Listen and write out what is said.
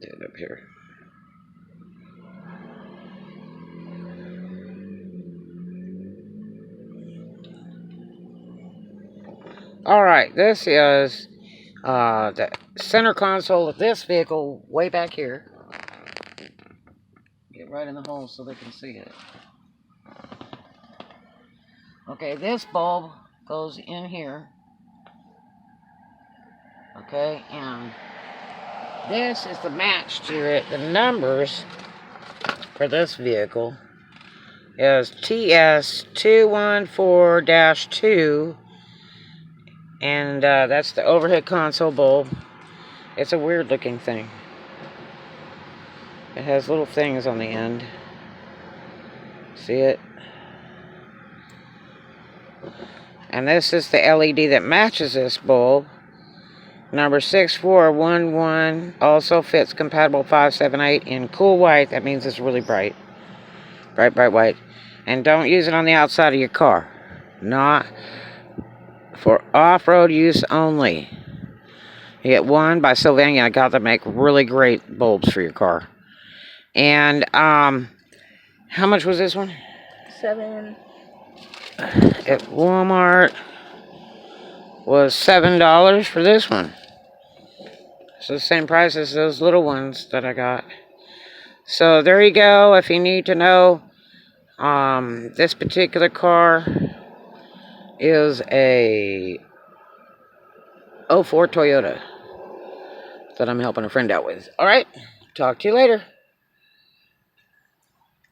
do it up here. Alright, this is the center console of this vehicle way back here. Get right in the hole so they can see it. Okay, this bulb goes in here. Okay, and this is the match to it. The numbers for this vehicle is TS214-2, and that's the overhead console bulb. It's a weird looking thing. It has little things on the end. See it? And this is the LED that matches this bulb. Number 6411, also fits compatible 578 in cool white. That means it's really bright. Bright white. And don't use it on the outside of your car. Not for off-road use only. You get one by Sylvania. I got to make really great bulbs for your car. And how much was this one? $7. At Walmart was $7 for this one. So the same price as those little ones that I got. So there you go. If you need to know, this particular car is a 04 Toyota that I'm helping a friend out with. Alright, talk to you later.